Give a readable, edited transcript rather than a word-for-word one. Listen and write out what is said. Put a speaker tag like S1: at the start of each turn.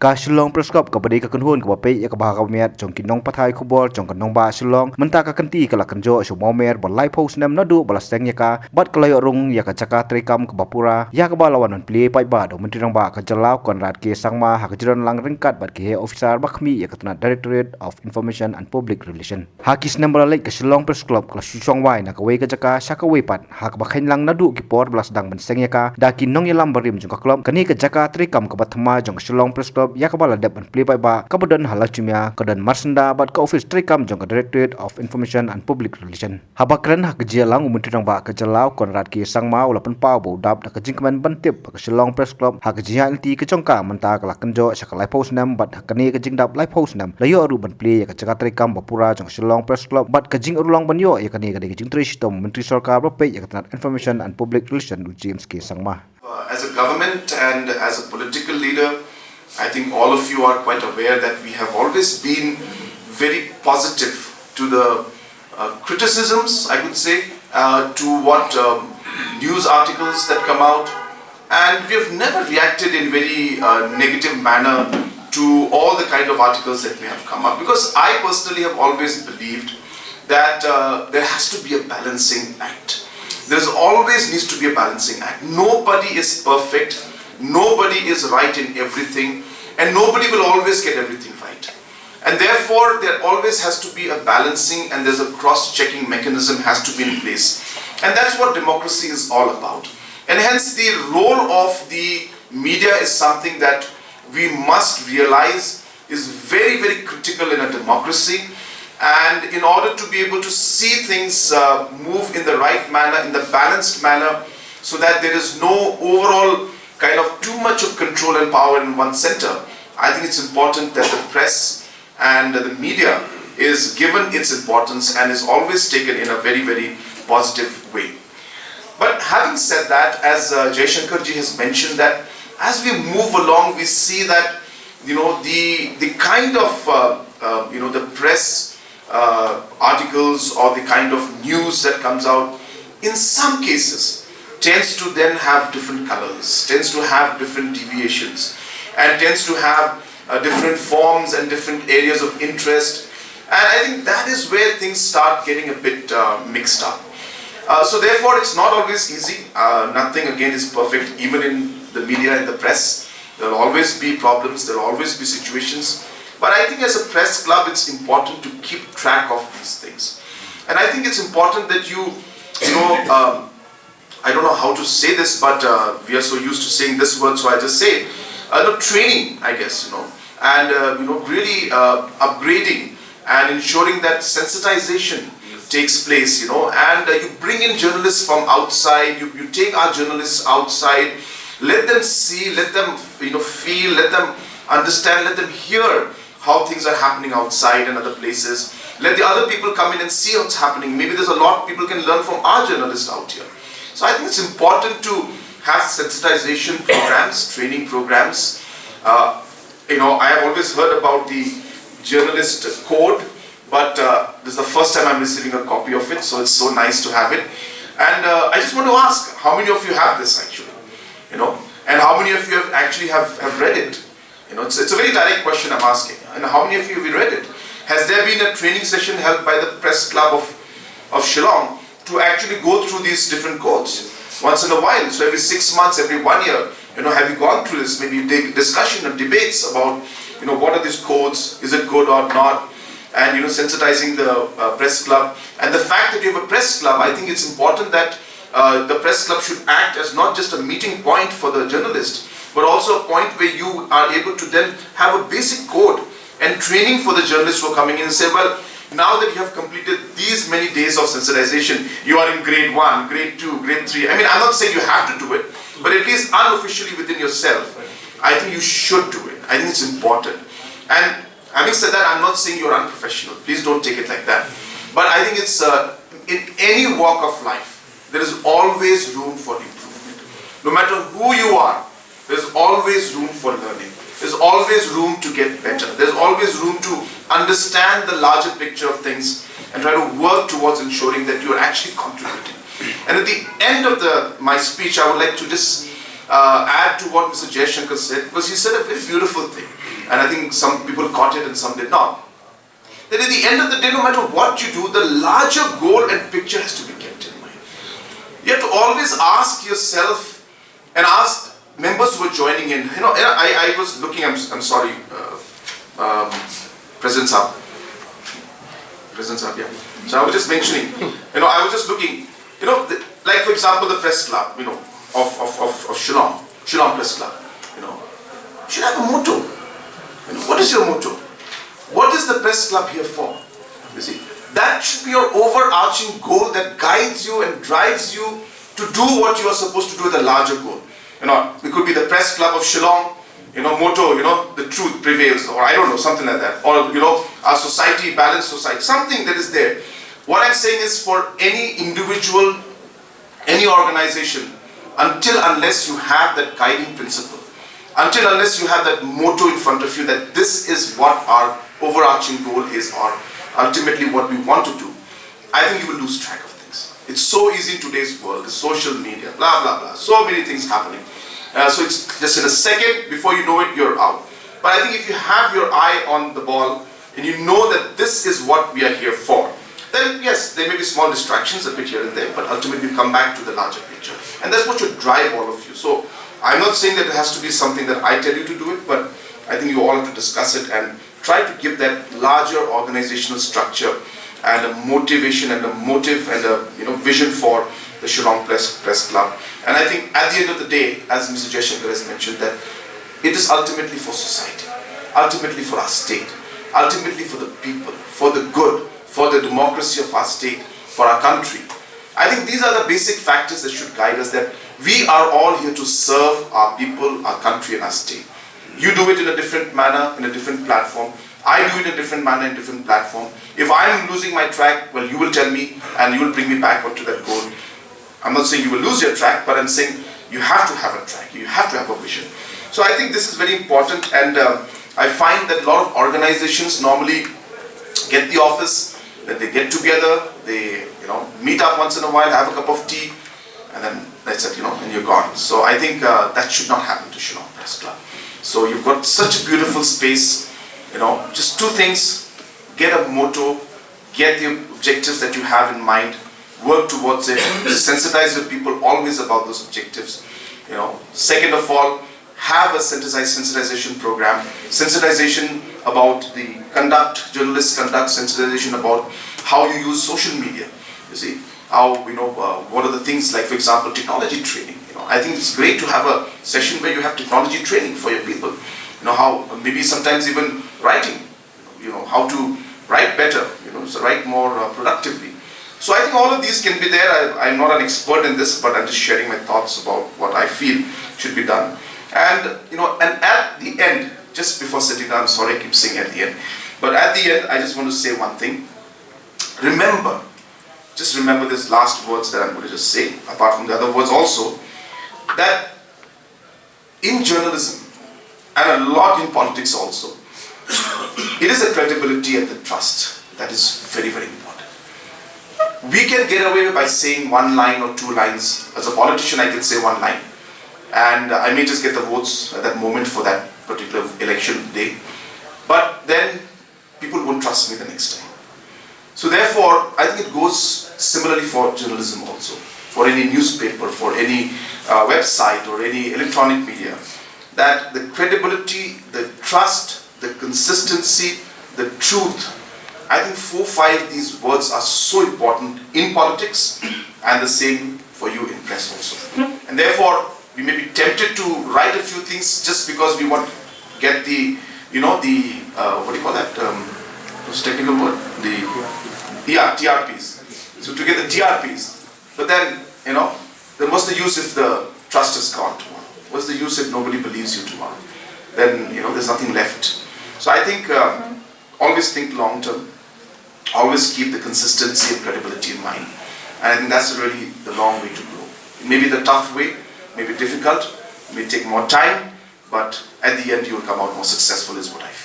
S1: Ka Shillong Press Club ka badi ka kunhun ka bape ya ka ba ka miat jong kinong pathai khubol jong kanong ba Shillong menta ka kanti ka la kanjo shu momer bon live post nem nadu bala seng ya ka bat ka layo rung ya ka chaka trekam ka bapura ya ka ba lawan on play pai ba do menteri rang ba ka jalao konrad ke sangma ha ka jiran lang ringkat bat ke officer bakmi ya ka tana Directorate of Information and Public Relation ha kis nem bala lek ka Shillong Press Club ka shu chong wai na ka we ka chaka shaka we pat ha ka ba khain lang nadu ki por bala sedang ben seng ya ka da kinong ya lam barim jong ka club kani ka chaka trekam ka bathma jong Shillong Press Club ya ka bala dep play by ba kabadan halachimya kadan marsanda bat ka office trekam jong ka Directorate of Information and Public Relation habakran ha ka jialang umun rang ba ka jalao konrad ki sangma ula pen pau bo dap da ka jingkman bantip ka Shillong Press Club ha ka jian ti ka chongka manta ka lakanjo saka live post nam bat ha ka ni ka jingdap live post nam layo ru ban play ya ka jaga trekam bapura jong Shillong Press Club bat ka jing urlang ban yo ya ka ni ka jing tristom menteri sarkar ba pe ya ka Information and Public Relation James K Sangma.
S2: As a government and as a political leader, I think all of you are quite aware that we have always been very positive to the criticisms, I would say, to what news articles that come out, and we have never reacted in very negative manner to all the kind of articles that may have come up, because I personally have always believed that there has to be a balancing act. There's always needs to be a balancing act. Nobody is perfect, nobody is right in everything, and nobody will always get everything right. And therefore, there always has to be a balancing, and there's a cross-checking mechanism has to be in place. And that's what democracy is all about. And hence, the role of the media is something that we must realize is very, very critical in a democracy. And in order to be able to see things move in the right manner, in the balanced manner, so that there is no overall kind of too much of control and power in one center, I think it's important that the press and the media is given its importance and is always taken in a very, very positive way. But having said that, as Jaishankar ji has mentioned, that as we move along, we see that the kind of the press articles or the kind of news that comes out, in some cases, tends to then have different colors, tends to have different deviations, and tends to have different forms and different areas of interest. And I think that is where things start getting a bit mixed up. So therefore, it's not always easy. Nothing again is perfect, even in the media and the press. There will always be problems, there will always be situations. But I think as a press club, it's important to keep track of these things. And I think it's important that I don't know how to say this, but we are so used to saying this word, so I just say it. Training, I guess, and really upgrading and ensuring that sensitization takes place, and you bring in journalists from outside, you take our journalists outside, let them see, let them feel, let them understand, let them hear how things are happening outside and other places. Let the other people come in and see what's happening. Maybe there's a lot people can learn from our journalists out here. So I think it's important to have sensitization programs, training programs. I have always heard about the journalist code, but this is the first time I'm receiving a copy of it, so it's so nice to have it. And I just want to ask, how many of you have this actually? And how many of you have read it? It's a very direct question I'm asking. And how many of you have read it? Has there been a training session held by the press club of Shillong to actually go through these different codes once in a while? So every 6 months, every 1 year, have you gone through this? Maybe discussion and debates about, what are these codes? Is it good or not? And, sensitizing the press club. And the fact that you have a press club, I think it's important that the press club should act as not just a meeting point for the journalist, but also a point where you are able to then have a basic code and training for the journalists who are coming in and say, well, now that you have completed these many days of sensitization, you are in grade 1, grade 2, grade 3. I mean, I'm not saying you have to do it, but at least unofficially within yourself, I think you should do it. I think it's important. And having said that, I'm not saying you're unprofessional. Please don't take it like that. But I think it's, in any walk of life, there is always room for improvement. No matter who you are, there's always room for learning. There's always room to get better. There's always room to understand the larger picture of things and try to work towards ensuring that you're actually contributing. And at the end of my speech, I would like to just add to what Mr. Jaishankar said, because he said a very beautiful thing. and I think some people caught it and some did not. That at the end of the day, no matter what you do, the larger goal and picture has to be kept in mind. You have to always ask yourself and ask members who are joining in. I was looking, I'm sorry, President Saab, yeah. So I was just mentioning, I was just looking, like for example, the press club, of Shillong Press Club, should have a motto. What is your motto? What is the press club here for? You see, that should be your overarching goal that guides you and drives you to do what you are supposed to do with a larger goal. It could be the press club of Shillong, motto, the truth prevails, or I don't know, something like that. Or, our society, balanced society, something that is there. What I'm saying is for any individual, any organization, unless you have that guiding principle, unless you have that motto in front of you that this is what our overarching goal is, or ultimately what we want to do, I think you will lose track of things. It's so easy in today's world, the social media, blah, blah, blah, so many things happening. So it's just in a second, before you know it, you're out. But I think if you have your eye on the ball, and you know that this is what we are here for, then yes, there may be small distractions a bit here and there, but ultimately you come back to the larger picture. And that's what should drive all of you. So I'm not saying that it has to be something that I tell you to do it, but I think you all have to discuss it and try to give that larger organizational structure and a motivation and a motive and a vision for the Shillong Press Club. And I think at the end of the day, as Mr. Jaishankar has mentioned, that it is ultimately for society, ultimately for our state, ultimately for the people, for the good, for the democracy of our state, for our country. I think these are the basic factors that should guide us, that we are all here to serve our people, our country and our state. You do it in a different manner, in a different platform. I do it in a different manner, in a different platform. If I'm losing my track, well, you will tell me and you will bring me back onto that goal. I'm not saying you will lose your track, but I'm saying you have to have a track, you have to have a vision. So I think this is very important, and I find that a lot of organizations normally get the office, that they get together, they meet up once in a while, have a cup of tea, and then that's it, and you're gone. So I think that should not happen to Shillong Press Club. So you've got such a beautiful space, just two things: get a motto, get the objectives that you have in mind, work towards it, sensitize your people always about those objectives. Second of all, have a sensitization program, sensitization about the journalists conduct sensitization about how you use social media. You see, how, what are the things like, for example, technology training. I think it's great to have a session where you have technology training for your people. How maybe sometimes even writing, how to write better, so write more productively. So I think all of these can be there. I'm not an expert in this, but I'm just sharing my thoughts about what I feel should be done. And and at the end, just before sitting down, I'm sorry I keep saying at the end, but at the end I just want to say one thing. Just remember these last words that I'm going to just say, apart from the other words also, that in journalism, and a lot in politics also, it is the credibility and the trust that is very, very important. We can get away by saying one line or two lines. As a politician, I can say one line, and I may just get the votes at that moment for that particular election day, but then people won't trust me the next time. So therefore, I think it goes similarly for journalism also, for any newspaper, for any website or any electronic media, that the credibility, the trust, the consistency, the truth, I think 4-5 these words are so important in politics, and the same for you in press also. And therefore, we may be tempted to write a few things just because we want to get the, what do you call that, what's the technical word? TRPs. So to get the TRPs. But then, then what's the use if the trust is gone tomorrow? What's the use if nobody believes you tomorrow? Then, there's nothing left. So I think, always think long term. Always keep the consistency and credibility in mind. And I think that's really the long way to go. It may be the tough way, may be difficult, may take more time, but at the end you will come out more successful is what I feel.